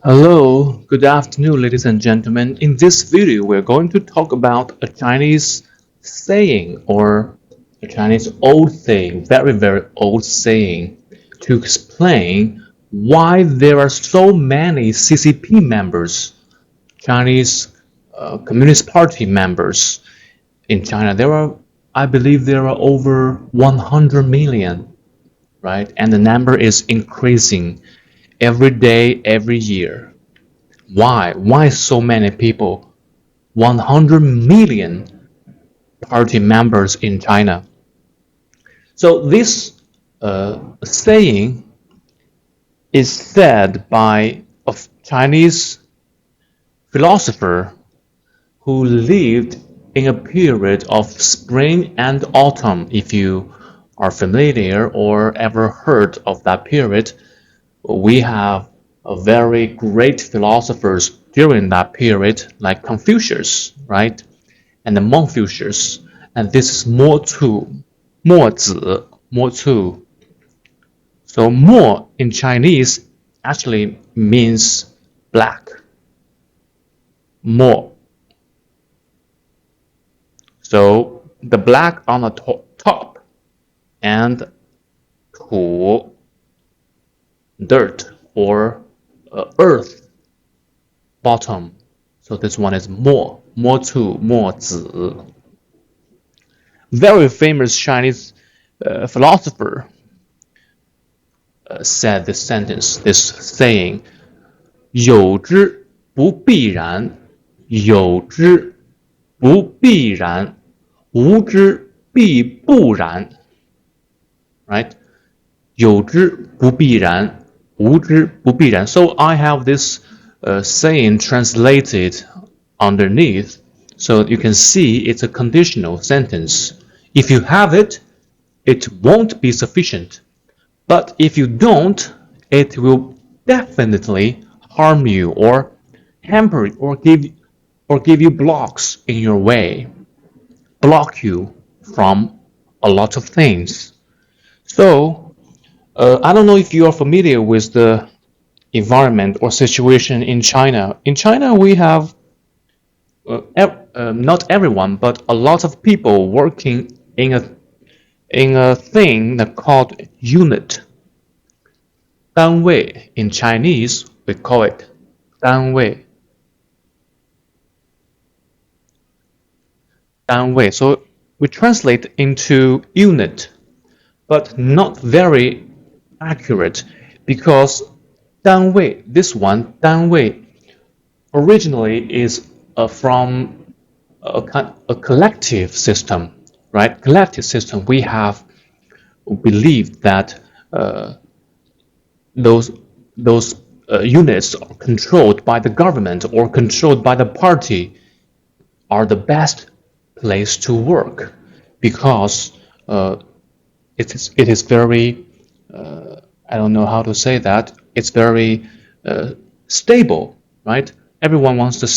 Hello, good afternoon, ladies and gentlemen. In this video, we're going to talk about a Chinese saying or a Chinese old saying, very old saying, to explain why there are so many CCP members, Chinese Communist Party members in China. I believe, there are over 100 million, right? And the number is increasing every day, every year. Why? Why so many people? 100 million party members in China. So this saying is said by a Chinese philosopher who lived in a period of spring and autumn. If you are familiar or ever heard of that period, we have a very great philosophers during that period, like Confucius, right? And the Confucius. And this is Mo Tu, Mo Zi, Mo Tu. So Mo in Chinese actually means black. Mo. So the black on the top and Tu, dirt or earth, bottom. So this one is Mo, Mo Tu, Mo Zi. Very famous Chinese philosopher said this sentence, this saying, 有之不必然，有之不必然，无之必不然。Right? 有之不必然，无之不必然. So I have this saying translated underneath, so you can see it's a conditional sentence. If you have it, it won't be sufficient. But if you don't, it will definitely harm you or hamper or give you blocks in your way, block you from a lot of things. So I don't know if you are familiar with the environment or situation in China. In China, we have not everyone, but a lot of people working in a thing that called unit. 单位 in Chinese we call it 单位. 单位. So we translate into unit, but not very accurate because 单位, this one 单位, originally is from a collective system, right? Collective system. We have believed that those units are controlled by the government or controlled by the party are the best place to work because it is very I don't know how to say that. It's very stable, right? Everyone wants to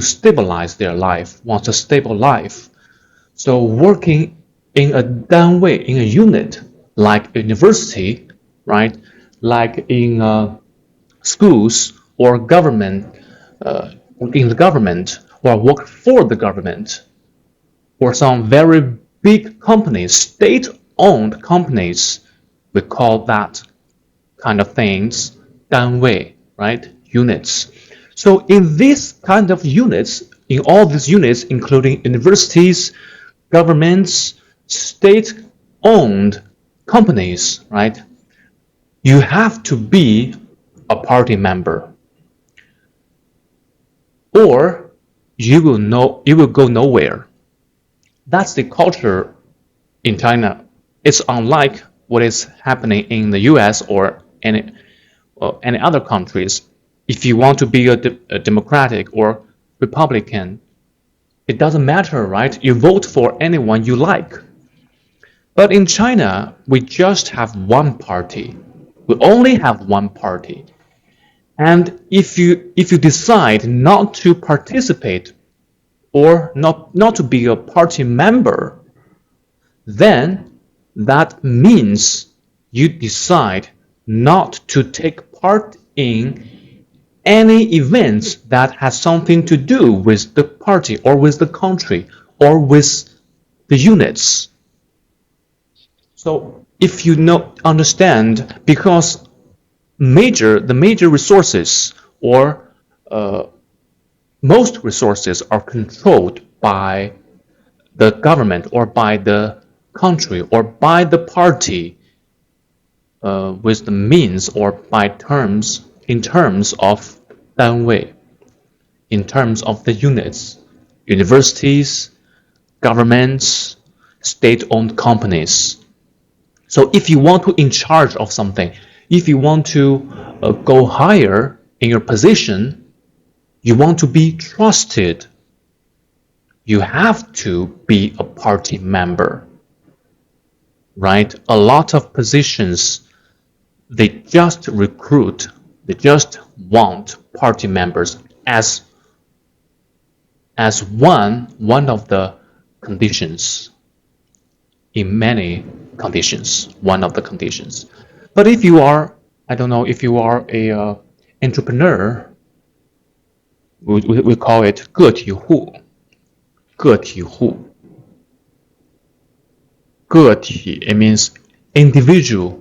stabilize their life, wants a stable life. So working in a 单位, in a unit like university, right? Like in schools or government, in the government, or work for the government, or some very big companies, state-owned companies, we call that kind of things 单位, right? Units. So in this kind of units, in all these units, including universities, governments, state-owned companies, right? You have to be a party member, or you will go nowhere. That's the culture in China. It's unlike what is happening in the US or any other countries. If you want to be a Democratic or Republican, it doesn't matter, right? You vote for anyone you like. But in China, we just have one party. We only have one party. And if you decide not to participate or not to be a party member, then that means you decide not to take part in any events that has something to do with the party or with the country or with the units. So if you understand, because the major resources or most resources are controlled by the government or by the country or by the party with the means or by terms in terms of 单位, in terms of the units, universities, governments, state-owned companies. So if you want to in charge of something, if you want to go higher in your position, you want to be trusted, you have to be a party member, right? A lot of positions, they just recruit, they just want party members as one of the conditions, in many conditions, one of the conditions. But if you are, I don't know, if you are a entrepreneur, we call it 个体户，个体户，个体 it means individual.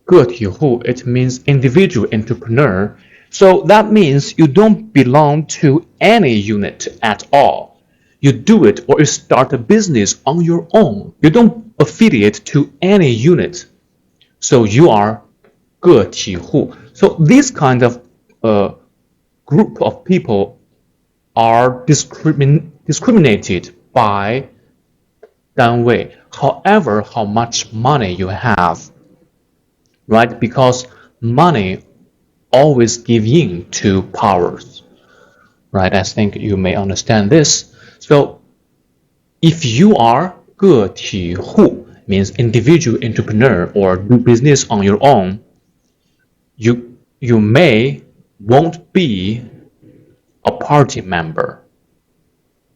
个体户 it means individual entrepreneur. So that means you don't belong to any unit at all. You do it or you start a business on your own. You don't affiliate to any unit. So you are 个体户. So this kind of group of people are discriminated by 单位, however how much money you have, right? Because money always gives in to powers, right? I think you may understand this. So if you are 个体户, means individual entrepreneur or do business on your own, you may won't be a party member,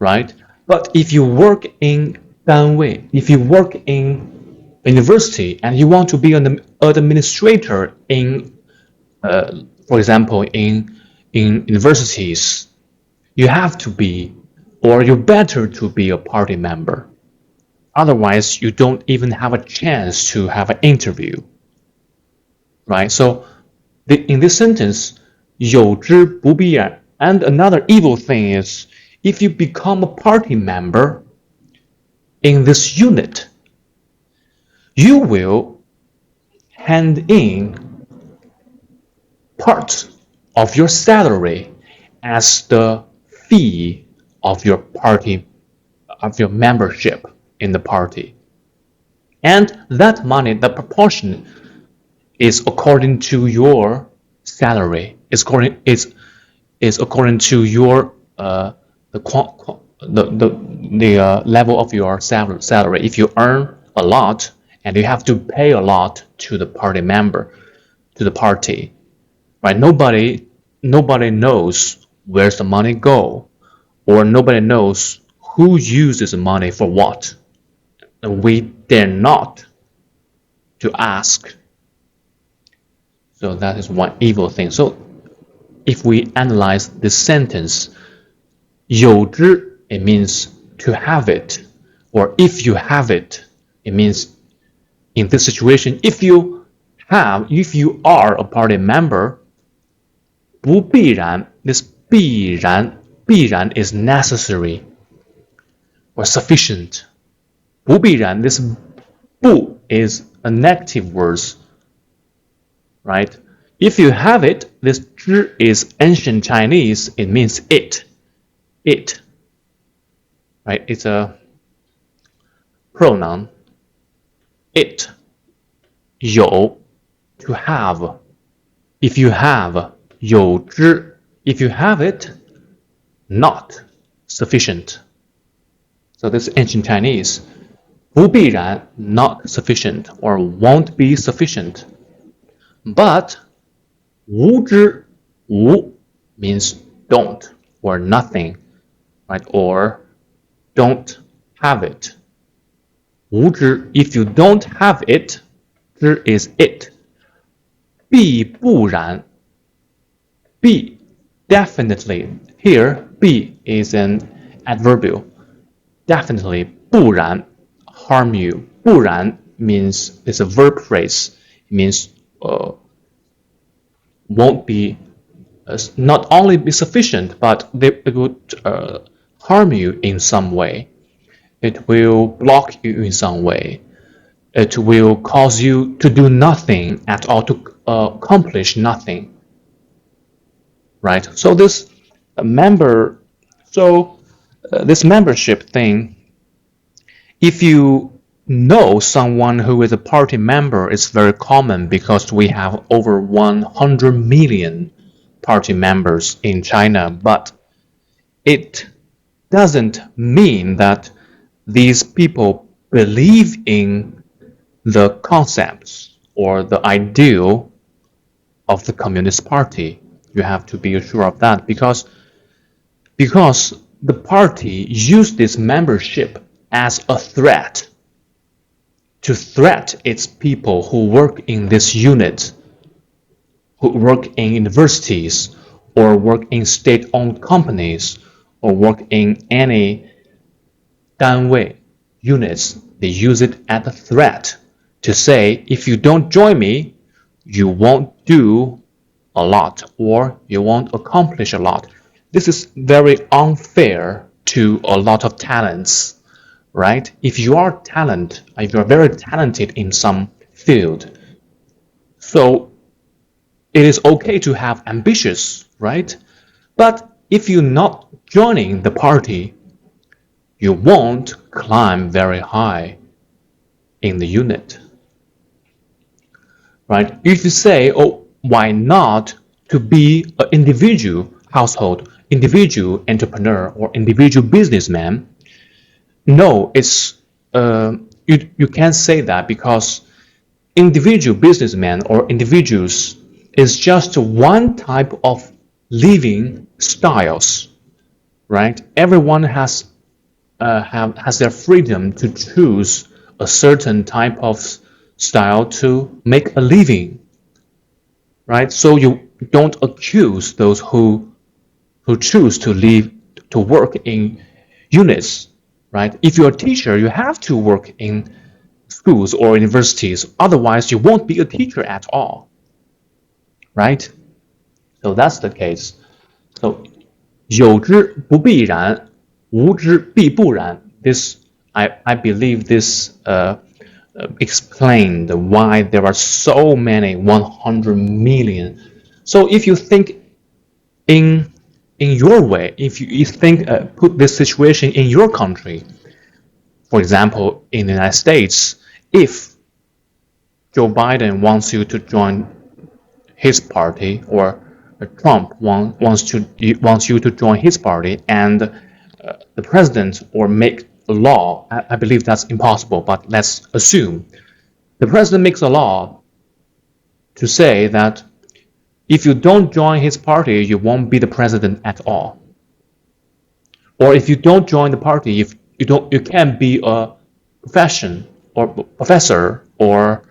right? But if you work in 单位, if you work in university and you want to be an administrator in, for example, in universities, you have to be, or you better to be a party member. Otherwise, you don't even have a chance to have an interview, right? So in this sentence, 有之不必然. And another evil thing is, if you become a party member in this unit, you will hand in part of your salary as the fee of your party, of your membership in the party. And that money, the proportion, is according to your salary. Is according to your the level of your salary. If you earn a lot and you have to pay a lot to the party member, to the party, right? Nobody knows where's the money go, or nobody knows who uses the money for what. And we dare not to ask. So that is one evil thing. So if we analyze this sentence, 有之, it means to have it, or if you have it, it means in this situation, if you are a party member, 不必然, this 必然 is necessary or sufficient. 不必然, this 不 is a negative word, right? If you have it, this 之 is ancient Chinese, it means it, right? It's a pronoun, it, 有, to have. If you have, 有之, if you have it, not sufficient. So this is ancient Chinese. 不必然, not sufficient or won't be sufficient. But 无之, 无 means don't or nothing, right? Or don't have it. 无之, if you don't have it, 之 is it. 必不然, be definitely. Here, be is an adverbial. Definitely 不然 harm you. 不然 means it's a verb phrase. It means won't be not only be sufficient, but it would harm you in some way. It will block you in some way. It will cause you to do nothing at all, to accomplish nothing. Right? So this member, so this membership thing, if you know someone who is a party member, it's very common because we have over 100 million party members in China, but it doesn't mean that these people believe in the concepts or the ideal of the Communist Party. You have to be sure of that because the party used this membership as a threat to threat its people who work in this unit, who work in universities or work in state-owned companies or work in any 单位 units. They use it as a threat to say, if you don't join me, you won't do a lot or you won't accomplish a lot. This is very unfair to a lot of talents, right? If you are very talented in some field, so it is okay to have ambitions, right? But if you're not joining the party, you won't climb very high in the unit, right? If you say, oh, why not to be an individual household, individual entrepreneur, or individual businessman? No, it's you can't say that because individual businessmen or individuals is just one type of living styles, right? Everyone has their freedom to choose a certain type of style to make a living, right? So you don't accuse those who choose to work in units, right? If you're a teacher, you have to work in schools or universities. Otherwise, you won't be a teacher at all, right? So that's the case. So 有之不必然，无之必不然. This I believe this explained why there are so many 100 million. So if you think in your way, if you think put this situation in your country, for example, in the United States, if Joe Biden wants you to join his party, or Trump wants you to join his party, and the president or make a law, I believe that's impossible, but let's assume the president makes a law to say that if you don't join his party, you won't be the president at all. Or if you don't join the party, if you can't be a professor or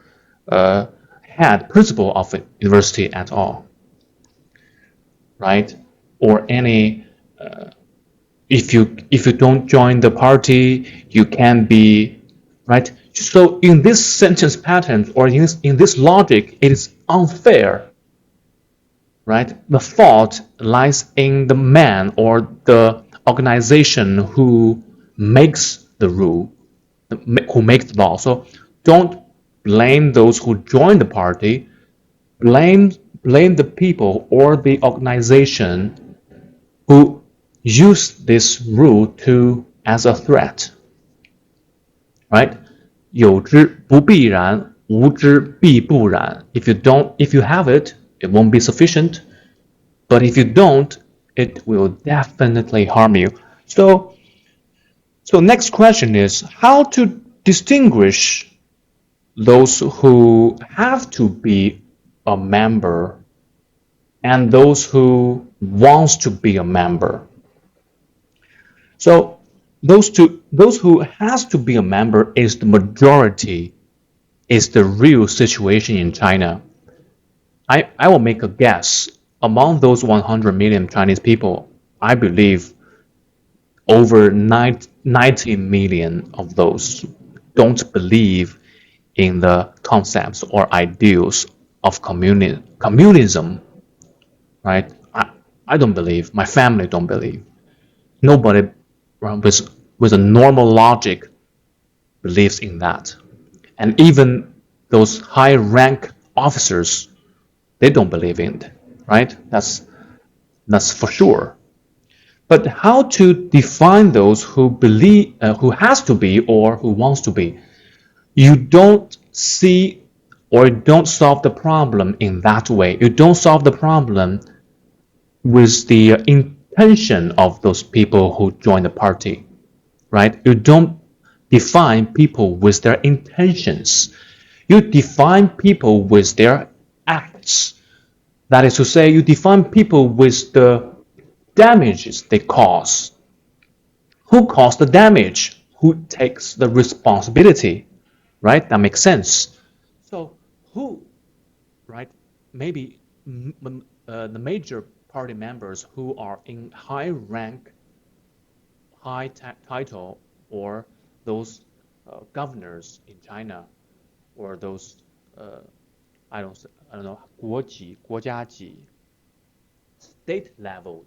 head principal of a university at all, right? Or any if you don't join the party, you can be, right? So in this sentence pattern or in this logic, it is unfair, right? The fault lies in the man or the organization who makes the rule, who makes the law. So don't blame those who join the party. Blame the people or the organization who use this rule as a threat, right? 有之不必然，无之必不然. If you have it, it won't be sufficient. But if you don't, it will definitely harm you. So next question is how to distinguish those who have to be a member and those who wants to be a member. So those who has to be a member is the majority, is the real situation in China. I will make a guess. among those 100 million Chinese people, I believe over 90 million of those don't believe in the concepts or ideals of communism, right? I don't believe. My family don't believe. Nobody with a normal logic believes in that. And even those high rank officers, they don't believe in it, right? That's for sure. But how to define those who believe, who has to be or who wants to be? You don't see or don't solve the problem in that way. You don't solve the problem with the intention of those people who join the party, right? You don't define people with their intentions. You define people with their acts. That is to say, you define people with the damages they cause. Who caused the damage? Who takes the responsibility? Right? That makes sense. So, who, right? Maybe the major party members who are in high rank, high title, or those governors in China, or those uh, I don't know 国级国家级 state level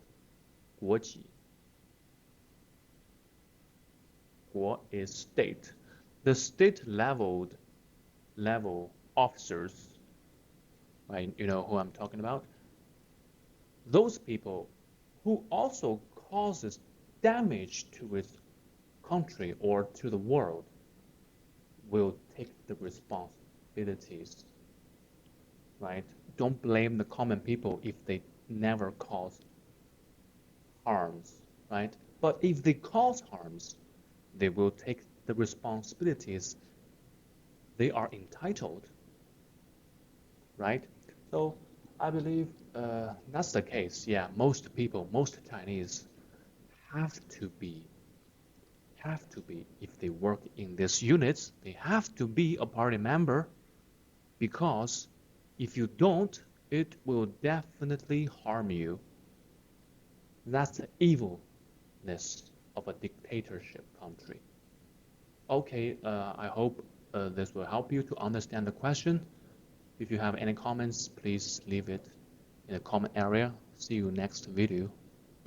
国级 guo is state. The state level officers, right? You know who I'm talking about. Those people who also causes damage to its country or to the world will take the responsibilities, right? Don't blame the common people if they never cause harms, right? But if they cause harms, they will take the responsibilities they are entitled, right? So I believe that's the case. Yeah, most people, most Chinese have to be, if they work in these units, they have to be a party member because if you don't, it will definitely harm you. That's the evilness of a dictatorship country. Okay, I hope this will help you to understand the question. If you have any comments, please leave it in the comment area. See you next video.